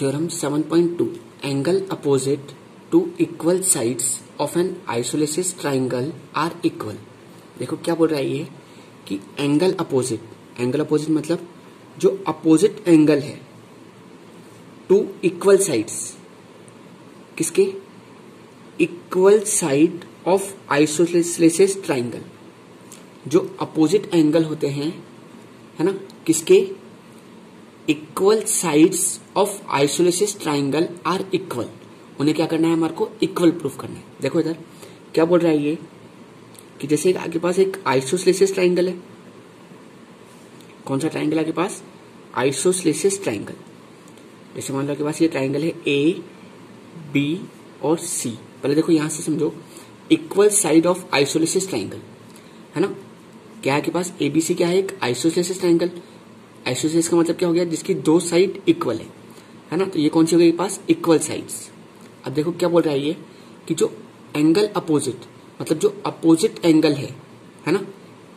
Theorem 7.2 angle opposite to equal sides of an isosceles triangle are equal. देखो क्या बोल रहा है ये कि एंगल अपोजिट मतलब जो अपोजिट एंगल है टू इक्वल साइड्स, किसके? Equal side of isosceles triangle. जो अपोजिट एंगल होते हैं, है ना, किसके? Equal sides of isosceles triangle are equal. उन्हें क्या करना है? हमारे को इक्वल प्रूफ करना है। देखो इधर क्या बोल रहा है ये कि जैसे आपके पास एक आइसोलेसिस ट्राइंगल है। कौन सा ट्राइंगल आपके पास? Isosceles triangle. जैसे मान लो आपके पास ये ट्राइंगल है ए, बी और सी। पहले देखो यहां से समझो, equal side of isosceles triangle, है ना। क्या है आपके पास? एबीसी क्या है? एक आइसोलेसिस ट्राइंगल। आइसोलेसिस का मतलब क्या हो गया? जिसकी दो साइड इक्वल है ना। तो ये कौन सी हो गई पास? Equal sides. अब देखो क्या बोल रहा है ये कि जो एंगल अपोजिट मतलब जो अपोजिट एंगल है ना,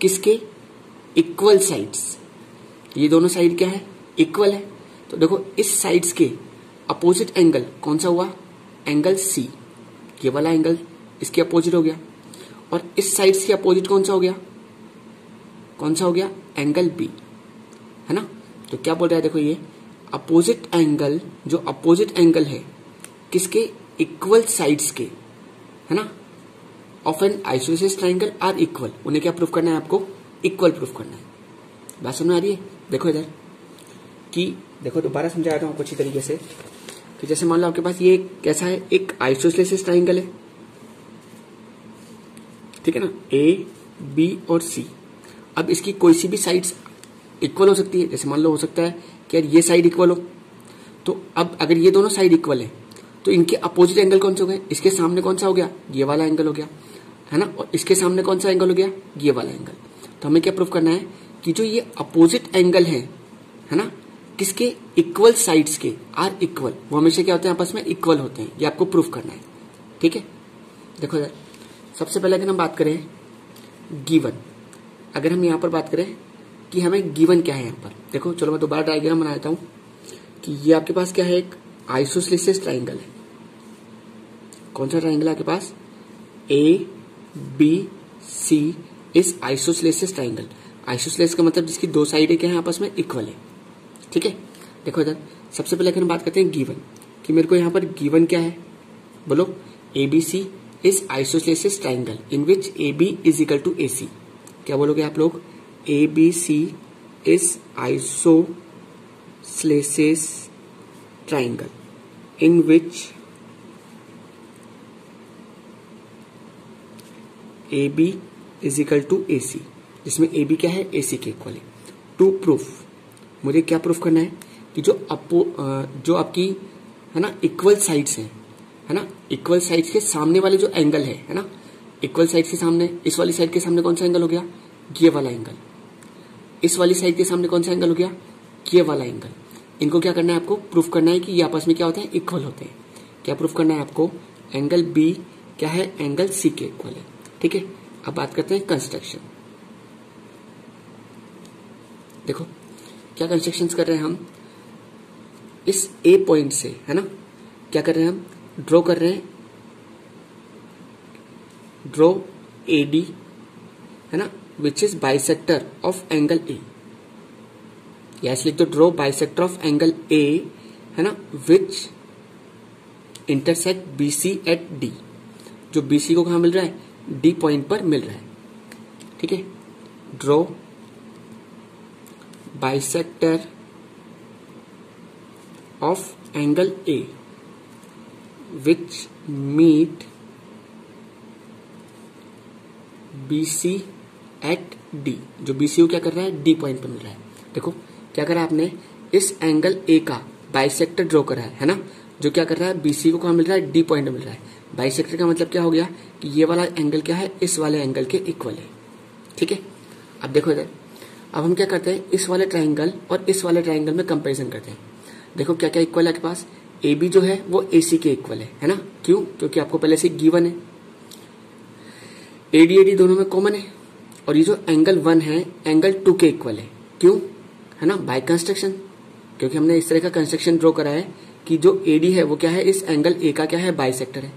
किसके? Equal sides. ये दोनों साइड क्या है? इक्वल है। तो देखो इस साइड्स के अपोजिट एंगल कौन सा हुआ? Angle C. ये वाला एंगल इसके अपोजिट हो गया। और इस साइड्स के अपोजिट कौन सा हो गया? कौन सा हो गया? एंगल बी, है ना। तो क्या बोल रहा है? देखो ये अपोजिट एंगल, जो अपोजिट एंगल है किसके? इक्वल साइड्स के, है ना, of an isosceles triangle are equal. उन्हें क्या प्रूफ करना है? आपको इक्वल प्रूफ करना है। बात समझ आ रही है? देखो इधर कि देखो दोबारा समझा रहा हूं आपको अच्छी तरीके से कि जैसे मान लो आपके पास ये कैसा है? एक आइसोलेसिस ट्राइंगल है, ठीक है ना, ए, बी और सी। अब इसकी कोई सी भी साइड्स इक्वल हो सकती है। जैसे मान लो हो सकता है कि यार ये साइड इक्वल हो, तो अब अगर ये दोनों साइड इक्वल है तो इनके अपोजिट एंगल कौन से हो गए? इसके सामने कौन सा हो गया? ये वाला एंगल हो गया, है ना। और इसके सामने कौन सा एंगल हो गया? ये वाला एंगल। तो हमें क्या प्रूफ करना है कि जो ये अपोजिट एंगल है ना, किसके? इक्वल साइड्स के आर इक्वल। वो हमेशा क्या होते हैं? आपस में इक्वल होते हैं। ये आपको प्रूफ करना है, ठीक है। देखो यार, सबसे पहले अगर हम बात करें गिवन, अगर हम यहां पर बात करें कि हमें गिवन क्या है यहां पर, देखो चलो मैं दोबारा डायग्राम बना देता हूं कि ये आपके पास क्या है? एक आइसोलेसिस ट्राइंगल है। कौन सा ट्राइंगल है आपके पास? ए, बी, सी इस आइसोलेसिस ट्राइंगल। आइसोलेसिस का मतलब जिसकी दो साइडें क्या है? आपस में इक्वल है, ठीक है। देखो इधर सबसे पहले अगर हम बात करते हैं गिवन कि मेरे को यहां पर गिवन क्या है? बोलो, ABC is isosceles triangle in which A B is equal to A C. क्या बोलोगे आप लोग? ABC is isosceles triangle in which AB is equal to AC, जिसमें AB क्या है? AC के इक्वल है। टू प्रूफ, मुझे क्या प्रूफ करना है कि जो आपकी है ना इक्वल साइड्स है ना, इक्वल साइड्स के सामने वाले जो एंगल है ना, इक्वल साइड के सामने इस वाली साइड के सामने कौन सा एंगल हो गया? ये वाला एंगल। इस वाली साइड के सामने कौन सा एंगल हो गया? ये वाला एंगल। इनको क्या करना है? आपको प्रूफ करना है कि ये आपस में क्या होते हैं? इक्वल होते हैं। क्या प्रूफ करना है आपको? एंगल बी क्या है? एंगल सी के इक्वल है, ठीक है। अब बात करते हैं कंस्ट्रक्शन। देखो क्या कंस्ट्रक्शन कर रहे हैं हम? इस ए पॉइंट से, है ना, क्या कर रहे हैं हम? ड्रॉ कर रहे हैं, ड्रॉ एडी, है ना, which is bisector of angle A. Yes लिख दो, draw bisector of angle A, है ना, which intersect BC at D. जो बीसी को कहां मिल रहा है? डी पॉइंट पर मिल रहा है, ठीक है। Draw bisector of angle A which meet BC at D. जो बीसी को क्या कर रहा है? डी पॉइंट पर मिल रहा है। देखो क्या करा आपने? इस एंगल ए का बाइसेक्टर ड्रॉ करा है ना, जो क्या कर रहा है? बीसी को कहां मिल रहा है? डी पॉइंट में मिल रहा है। बाइसेक्टर का मतलब क्या हो गया कि ये वाला एंगल क्या है? इस वाले एंगल के इक्वल है, ठीक है। अब देखो इधर, अब हम क्या करते हैं? इस वाले ट्राइंगल और इस वाले ट्राइंगल में कंपेरिजन करते हैं। देखो क्या क्या इक्वल है आपके पास? ए बी जो है वो ए सी के इक्वल है ना। क्यों? क्योंकि आपको पहले से गिवन है। एडी एडी दोनों में कॉमन है। और ये जो एंगल 1 है एंगल 2 के इक्वल है। क्यों? है ना, बाय कंस्ट्रक्शन, क्योंकि हमने इस तरह का कंस्ट्रक्शन ड्रॉ करा है कि जो AD है वो क्या है, इस एंगल A का क्या है, बाइसेक्टर है।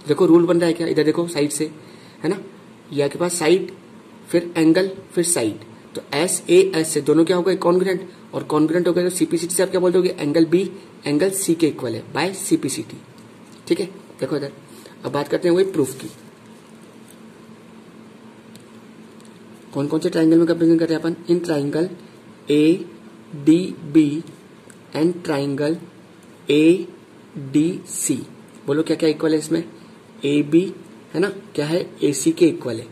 देखो रूल बन रहा है क्या, इधर देखो साइड से, है ना, ये आपके पास साइड फिर एंगल फिर साइड, तो SAS से दोनों क्या हो गए, कॉन्ग्रुएंट, और कॉन्ग्रुएंट हो गए तो CPCT से आप क्या बोल दोगे, एंगल B एंगल C के इक्वल है बाय CPCT। ठीक है, देखो इधर अब बात करते हैं वही प्रूफ की। कौन कौन से ट्राइंगल में कंपेरिजन कर रहे हैं अपन, in triangle ADB and triangle ADC। बोलो क्या क्या इक्वल है इसमें, AB है ना, क्या है, AC के इक्वल है,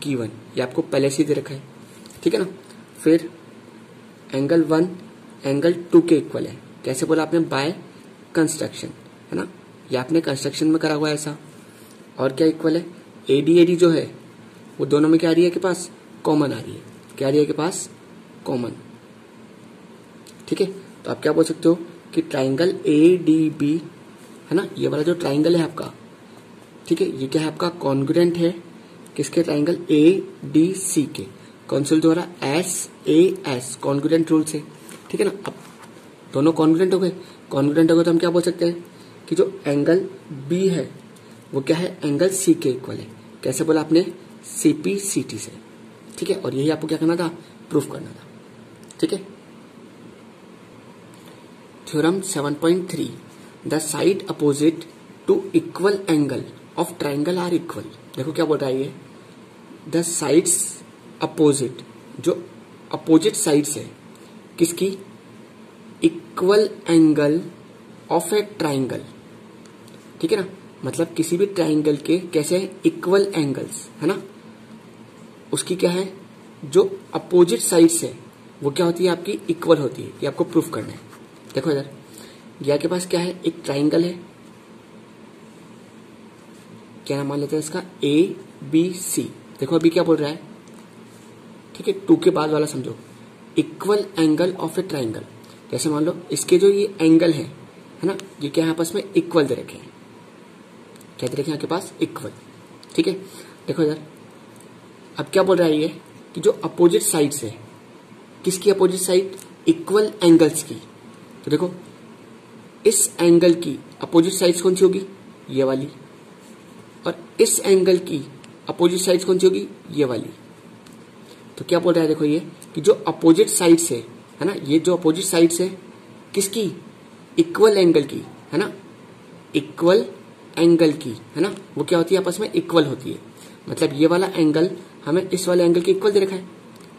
गिवन, ये आपको पहले से दे रखा है। ठीक है ना, फिर एंगल 1 एंगल 2 के इक्वल है, कैसे बोला आपने, बाय कंस्ट्रक्शन, है ना, ये आपने कंस्ट्रक्शन में करा हुआ है ऐसा। और क्या इक्वल है, AD जो है वो दोनों में क्या आ रही है के पास, कॉमन आ रही है, क्या आ रही है के पास, कॉमन। ठीक है, तो आप क्या बोल सकते हो कि ट्राइंगल ADB है ना, ये वाला जो ट्राइंगल है आपका, ठीक है, ये क्या है आपका, कॉन्ग्रुएंट है किसके, ट्राइंगल ADC के, कौन से द्वारा, SAS कॉन्ग्रुएंट रूल से। ठीक है ना, अब दोनों कॉन्ग्रुएंट हो गए, कॉन्ग्रुएंट हो गए तो हम क्या बोल सकते हैं कि जो एंगल B है वो क्या है, एंगल C के इक्वल है, कैसे बोला आपने, CPCT से। ठीक है, और यही आपको क्या करना था, प्रूफ करना था। ठीक है, theorem 7.3, the side opposite to equal angle of triangle are equal. देखो क्या बोल रहा है ये, द साइड्स अपोजिट, जो अपोजिट साइड्स है किसकी, equal angle of a triangle. ठीक है ना, मतलब किसी भी ट्राइंगल के कैसे इक्वल एंगल्स, है ना, उसकी क्या है, जो अपोजिट साइड्स है वो क्या होती है आपकी, इक्वल होती है, ये आपको प्रूफ करना है। देखो इधर या के पास क्या है, एक ट्राइंगल है, क्या नाम मान लेते हैं इसका, ABC। देखो अभी क्या बोल रहा है, ठीक है, 2 के बाद वाला समझो, equal angle of a triangle. जैसे मान लो इसके जो ये एंगल है ना, ये क्या है आपस में इक्वल दे रखे हैं, क्या दे रखे हैं आपके पास, इक्वल। ठीक है, देखो इधर अब क्या बोल रहा है ये कि जो अपोजिट साइड्स है, किसकी अपोजिट साइड, इक्वल एंगल्स की। तो देखो इस एंगल की अपोजिट साइड्स कौन सी होगी, ये वाली, और इस एंगल की अपोजिट साइड्स कौन सी होगी, ये वाली। तो क्या बोल रहा है, देखो ये कि जो अपोजिट साइड्स है ना, ये जो अपोजिट साइड्स है किसकी, इक्वल एंगल की, है ना, इक्वल एंगल की, है ना, वो क्या होती है आपस में, इक्वल होती है। मतलब ये वाला एंगल हमें इस वाले एंगल के इक्वल दे रखा है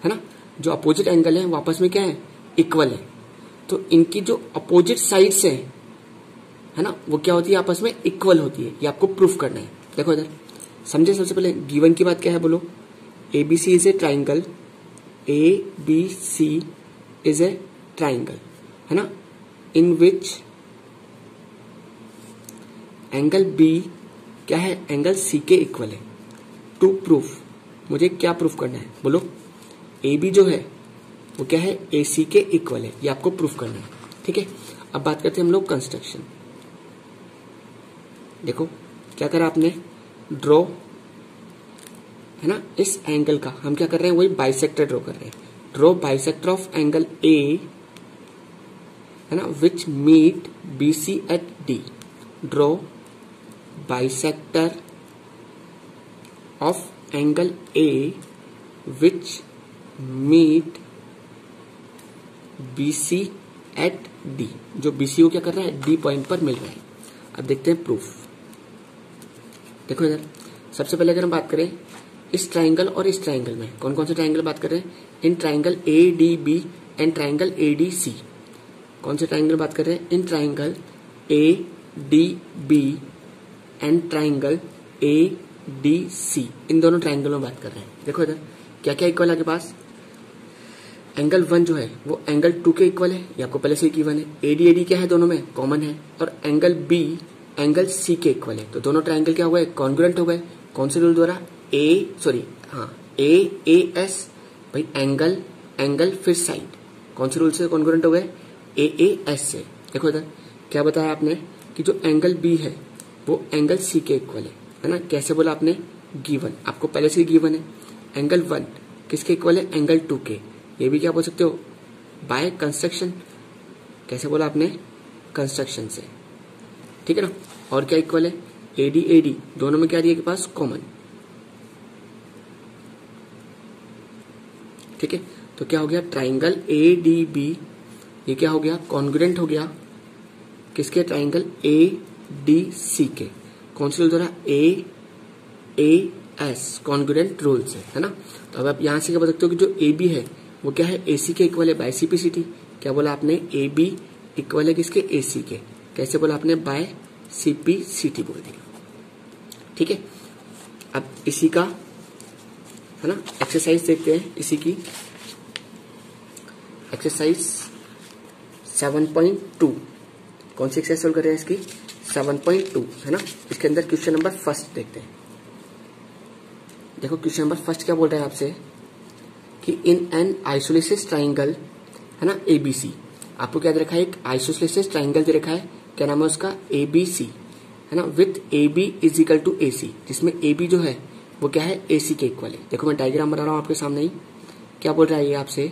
ना, जो अपोजिट एंगल है वो आपस में क्या है, इक्वल है। तो इनकी जो अपोजिट साइड्स है ना, वो क्या होती है, आपस में इक्वल होती है, ये आपको प्रूफ करना है। देखो इधर समझे, सबसे पहले गिवन की बात क्या है, बोलो, ABC is a triangle, ABC is a triangle, है ना, इन विच एंगल B क्या है, एंगल C के इक्वल है। टू प्रूफ, मुझे क्या प्रूफ करना है, बोलो, AB जो है वो क्या है, AC के इक्वल है, ये आपको प्रूफ करना है। ठीक है, अब बात करते हैं हम लोग कंस्ट्रक्शन। देखो क्या करा आपने, ड्रॉ, है ना, इस एंगल का हम क्या कर रहे हैं, वही बाइसेक्टर ड्रॉ कर रहे हैं। Draw bisector of angle A, है ना, which meet BC at D। Draw bisector of angle A which meet BC at D। जो BC को क्या कर रहा है, D पॉइंट पर मिल रहा है। अब देखते हैं प्रूफ। देखो इधर सबसे पहले अगर हम बात करें इस ट्राइंगल और इस ट्राइंगल में, कौन कौन से ट्राइंगल बात कर रहे हैं, इन triangle ADB and triangle ADC। कौन से ट्राइंगल बात कर रहे हैं, इन triangle ADB and triangle ADC, इन दोनों ट्राइंगलों में बात कर रहे हैं। देखो इधर क्या क्या इक्वल है आपके पास, एंगल 1 जो है वो एंगल 2 के इक्वल है, ये आपको पहले से ही गिवन है। AD क्या है, दोनों में कॉमन है, और एंगल B एंगल C के इक्वल है। तो दोनों ट्राइंगल क्या हो गए, कॉन्ग्रुएंट हो गए। कौन से रूल द्वारा, AAS, भाई एंगल एंगल फिर साइड, कौन से रूल से कॉन्ग्रुएंट हो गए, AAS से। देखो इधर क्या बताया आपने कि जो एंगल B है वो एंगल C के इक्वल है ना, कैसे बोला आपने, गिवन, आपको पहले से ही गिवन है। एंगल 1 किसके इक्वल है, एंगल 2 के, ये भी क्या बोल सकते हो, बाय कंस्ट्रक्शन, कैसे बोला आपने, कंस्ट्रक्शन से। ठीक है ना। और क्या इक्वल है, एडी एडी दोनों में क्या दिया के पास कॉमन, ठीक है। तो क्या हो गया, ट्राइंगल ए डी बी ये क्या हो गया, कॉन्ग्रुएंट हो गया किसके, ट्राइंगल ए डी सी के। कौन से रूल द्वारा, ए एस कॉन्ग्रुएंट रूल से, है ना। तो अब आप यहां से क्या बता सकते हो कि जो ए बी है वो क्या है, ए सी के इक्वल है बाय सीपीसीटी। क्या बोला आपने, ए बी इक्वल है किसके, ए सी के। कैसे बोला आपने, बाय सीपीसीटी बोल दिया, ठीक है। अब इसी का है ना एक्सरसाइज देखते हैं, इसी की एक्सरसाइज 7.2। कौन सी एक्सरसाइज सोल्व कर रहे हैं इसकी, 7.2 है ना। इसके अंदर क्वेश्चन नंबर फर्स्ट देखते हैं। देखो क्वेश्चन नंबर फर्स्ट क्या बोल रहा है आपसे कि इन एन आइसोलेसिस ट्राइंगल, है ना, एबीसी। आपको क्या दे रखा है, एक आइसोलेसिस ट्राइंगल दे रखा है, क्या नाम है उसका, एबीसी, है ना, with A B is equal to A C, जिसमें ए बी जो है वो क्या है, ए सी के इक्वल है। देखो मैं डायग्राम बना रहा हूं आपके सामने ही। क्या बोल रहा है ये आपसे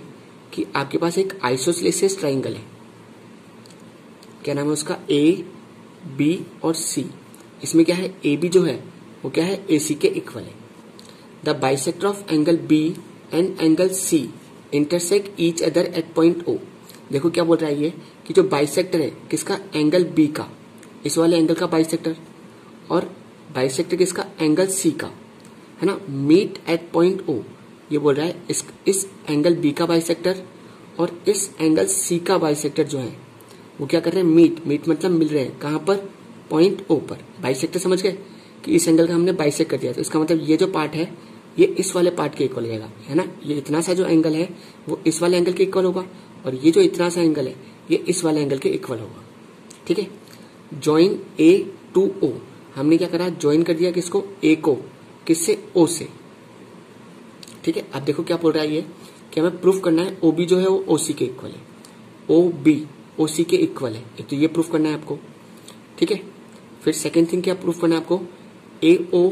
कि आपके पास एक आइसोसेलेसिस ट्राइंगल है, क्या नाम है उसका, ए बी और सी। इसमें क्या है, ए बी जो है वो क्या है, ए सी के इक्वल है। The bisector of angle B and angle C intersect each other at point O. देखो क्या बोल रहा है ये कि जो बाइसेक्टर है किसका, एंगल बी का, इस वाले एंगल का बाइसेक्टर, और बाइसेक्टर किसका, एंगल सी का, है ना, मीट एट पॉइंट ओ। ये बोल रहा है इस एंगल बी का बाइसेक्टर और इस एंगल सी का बाइसेक्टर जो है वो क्या कर रहे हैं, मीट मतलब मिल रहे हैं, कहां पर, पॉइंट ओ पर। बाइसेक्टर समझ गए कि इस एंगल का हमने बाइसेक्ट कर दिया, तो इसका मतलब ये जो पार्ट है ये इस वाले पार्ट के इक्वल हो जाएगा, है ना। ये इतना सा जो एंगल है वो इस वाले एंगल के इक्वल होगा, और ये जो इतना सा एंगल है ये इस वाले एंगल के इक्वल होगा, ठीक है। ज्वाइन ए टू ओ, हमने क्या करा, ज्वाइन कर दिया किसको, ए को, किससे, ओ से, ठीक है। अब देखो क्या बोल रहा है ये कि हमें प्रूफ करना है ओ बी जो है वो ओ सी के इक्वल है, ओ बी ओ सी के इक्वल है। एक तो ये प्रूफ करना है आपको, ठीक है। फिर सेकेंड थिंग क्या प्रूफ करना है आपको, A O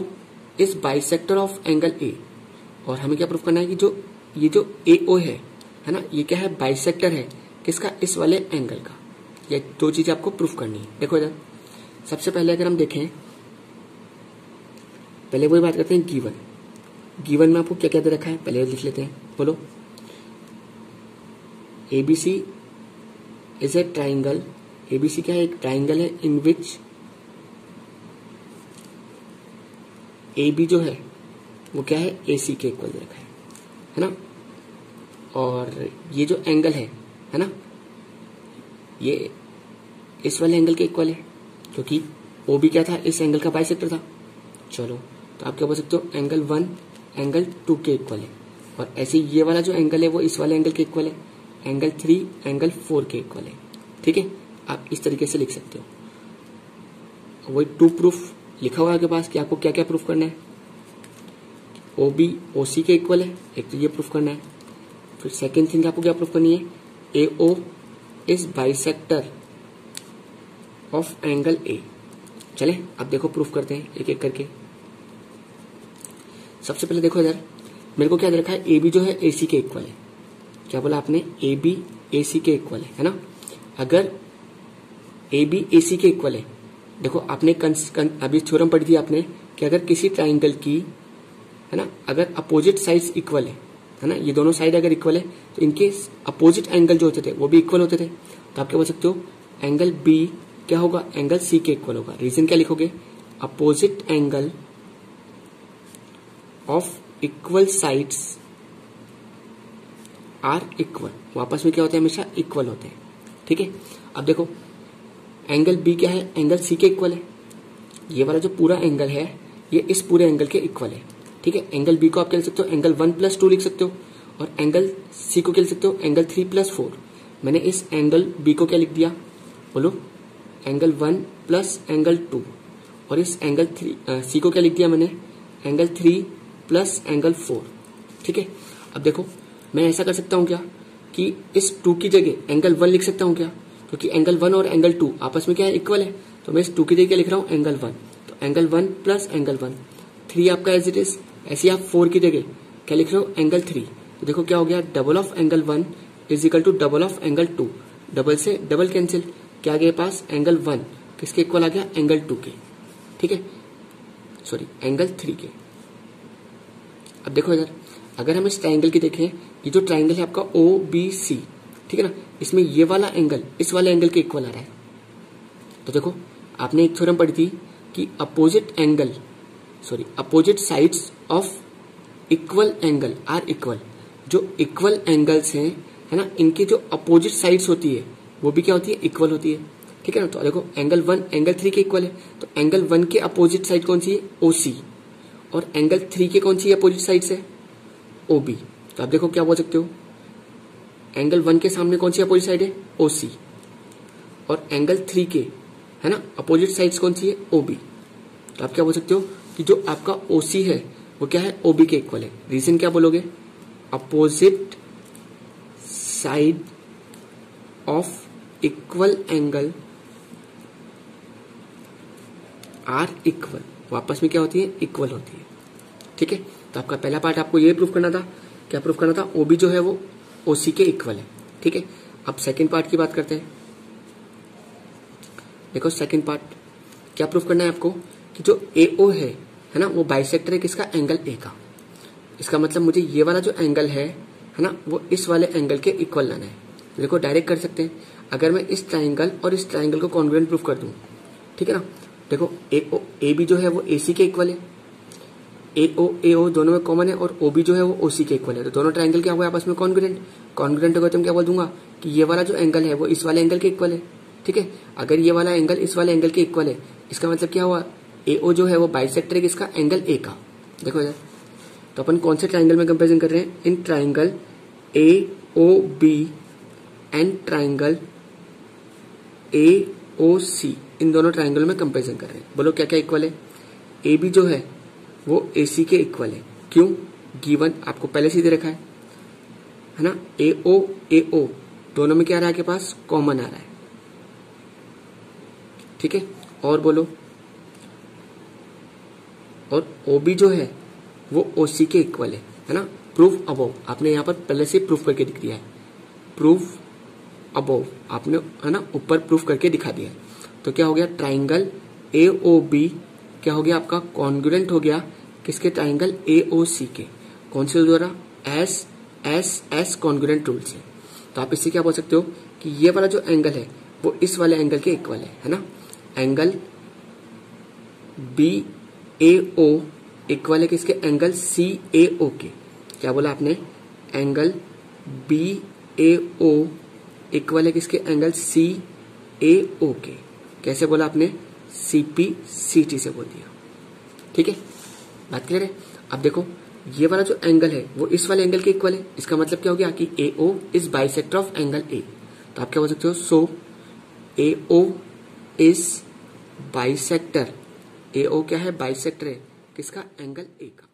is bisector of angle A, और हमें क्या प्रूफ करना है कि ये जो ए ओ है ना, ये क्या है, बाइसेक्टर है किसका, इस वाले एंगल का। ये दो चीजें आपको प्रूफ करनी है। देखो इधर सबसे पहले अगर हम देखें, पहले वही बात करते हैं गिवन में आपको क्या क्या दे रखा है, पहले लिख लेते हैं, बोलो। ABC is a triangle, ABC क्या है, एक ट्राइंगल है इन विच ए बी जो है वो क्या है, ए सी के इक्वल दे रखा है ना। और ये जो एंगल है ना, ये इस वाले एंगल के इक्वल है, क्योंकि ओ बी क्या था, इस एंगल का बाइसेक्टर था। चलो तो आप क्या बोल सकते हो, एंगल 1 एंगल 2 के इक्वल है, और ऐसे ये वाला जो एंगल है वो इस वाले एंगल के इक्वल है, एंगल 3 एंगल 4 के इक्वल है, ठीक है। आप इस तरीके से लिख सकते हो। वही 2 प्रूफ लिखा हुआ है आपके पास कि आपको क्या क्या प्रूफ करना है। ओ बी ओ सी के इक्वल है, एक तो ये प्रूफ करना है। फिर सेकेंड थिंग आपको क्या प्रूफ करनी है, A O is bisector of angle A. चले अब देखो प्रूफ करते हैं एक एक करके। सबसे पहले देखो इधर मेरे को क्या दे रखा है, ए बी जो है ए सी के इक्वल है। क्या बोला आपने, ए बी ए सी के इक्वल है ना। अगर ए बी ए सी के इक्वल है, देखो आपने अभी थ्योरम पढ़ी थी आपने कि अगर किसी ट्राइंगल की, है ना, अगर अपोजिट साइड्स इक्वल है ना, ये दोनों साइड अगर इक्वल है तो इनके अपोजिट एंगल जो होते थे वो भी इक्वल होते थे। तो आप क्या बोल सकते हो, एंगल बी क्या होगा, एंगल सी के इक्वल होगा। रीजन क्या लिखोगे, opposite angle of equal sides are equal, वापस में क्या होते हैं, हमेशा इक्वल होते हैं, ठीक है। अब देखो एंगल बी क्या है, एंगल सी के इक्वल है। ये वाला जो पूरा एंगल है ये इस पूरे एंगल के इक्वल है, ठीक है। एंगल बी को आप क्या लिख सकते हो, एंगल 1 + 2 लिख सकते हो, और एंगल सी को क्या लिख सकते हो, एंगल 3 + 4। मैंने इस एंगल बी को क्या लिख दिया, बोलो, एंगल 1 + एंगल 2, और इस एंगल सी को क्या लिख दिया मैंने, एंगल 3 + एंगल 4, ठीक है। अब देखो मैं ऐसा कर सकता हूं क्या कि इस 2 की जगह एंगल 1 लिख सकता हूं क्या, क्योंकि एंगल 1 और एंगल 2 आपस में क्या है, इक्वल है। तो मैं इस 2 की जगह क्या लिख रहा हूं, एंगल 1, तो एंगल 1 + एंगल 1, 3 आपका एज इट इज। ऐसे आप 4 की जगह क्या लिख रहे हो, एंगल 3। तो देखो क्या हो गया, double of angle 1 is equal to double of angle 2, double से डबल कैंसिल, क्या आ गया पास, एंगल 1 किसके इक्वल आ गया, एंगल 2 के, ठीक है, सॉरी एंगल 3 के। अब देखो इधर, अगर हम इस ट्राइंगल की देखें, ये जो ट्राइंगल है आपका OBC, ठीक है ना, इसमें ये वाला एंगल इस वाले एंगल के इक्वल आ रहा है। तो देखो आपने एक थ्योरम पढ़ी थी कि opposite sides of equal angle are equal. जो इक्वल एंगल्स हैं, है ना, इनकी जो अपोजिट साइड्स होती है वो भी क्या होती है, इक्वल होती है, ठीक है ना। तो देखो एंगल 1 एंगल 3 के इक्वल है, तो एंगल 1 के अपोजिट साइड कौन सी है, OC, और एंगल 3 के कौन सी अपोजिट साइड है, OB। तो आप देखो क्या बोल सकते हो, एंगल 1 के सामने कौन सी अपोजिट साइड है, OC, और एंगल 3 के, है ना, अपोजिट साइड्स कौन सी है, OB। तो आप क्या बोल सकते हो कि जो आपका OC है वो क्या है, OB के इक्वल है। रीजन क्या बोलोगे, opposite side of equal angle are equal, वापस में क्या होती है, इक्वल होती है, ठीक है। तो आपका पहला पार्ट आपको ये प्रूफ करना था, क्या प्रूफ करना था, OB जो है वो OC के इक्वल है, ठीक है। अब सेकंड पार्ट की बात करते हैं। देखो सेकंड पार्ट क्या प्रूफ करना है आपको कि जो AO है ना, वो बाइसेक्टर है किसका, एंगल A का। इसका मतलब मुझे ये वाला जो एंगल है ना, वो इस वाले एंगल के इक्वल लाना है। देखो डायरेक्ट कर सकते हैं, अगर मैं इस ट्राइंगल और इस ट्राइंगल को कॉन्ग्रुएंट प्रूफ कर दूं, ठीक है ना। देखो AB जो है वो AC के इक्वल है, AO दोनों में कॉमन है, और OB जो है वो OC के इक्वल है। तो दोनों ट्राइंगल क्या हुआ आपस में, कॉन्ग्रुएंट होगा, तो क्या बोल दूंगा कि ये वाला जो एंगल है वो इस वाले एंगल के इक्वल है, ठीक है। अगर ये वाला एंगल इस वाले एंगल के इक्वल है, इसका मतलब क्या हुआ, AO जो है वो बाइसेक्टर है किसका, एंगल A का। देखो इधर, तो अपन कौन से ट्राइंगल में कंपेरिजन कर रहे हैं, in triangle AOB and triangle AOC, इन दोनों ट्राइंगल में कंपेरिजन कर रहे हैं। बोलो क्या क्या इक्वल है, AB जो है वो AC के इक्वल है, क्यों, गिवन आपको पहले से दे रखा है ना, AO दोनों में क्या आ रहा है आपके पास, कॉमन आ रहा है, ठीक है। और बोलो, और OB जो है वो OC के इक्वल है ना। प्रूफ अबोव आपने यहाँ पर पहले से प्रूफ करके दिख दिया है, प्रूफ अबोव आपने, है ना, ऊपर प्रूफ करके दिखा दिया है। तो क्या हो गया, ट्राइंगल AOB क्या हो गया आपका, कॉन्ग्रुएंट हो गया किसके, ट्राइंगल AOC के। कौन से द्वारा, एस कॉन्ग्रुएंट रूल से। तो आप इससे क्या बोल सकते हो कि ये वाला जो एंगल है वो इस वाले एंगल के इक्वल है ना। एंगल BAO इक्वल है किसके, एंगल CAO के। क्या बोला आपने, एंगल BAO इक्वल है किसके, एंगल CAO के। कैसे बोला आपने, CPCT से बोल दिया, ठीक है, बात क्लियर है। अब देखो ये वाला जो एंगल है वो इस वाले एंगल के इक्वल है, इसका मतलब क्या हो गया कि AO is bisector of angle A। तो आप क्या बोल सकते हो, सो AO इज बाइसेक्टर, AO क्या है, बाइसेक्टर है किसका, एंगल A का।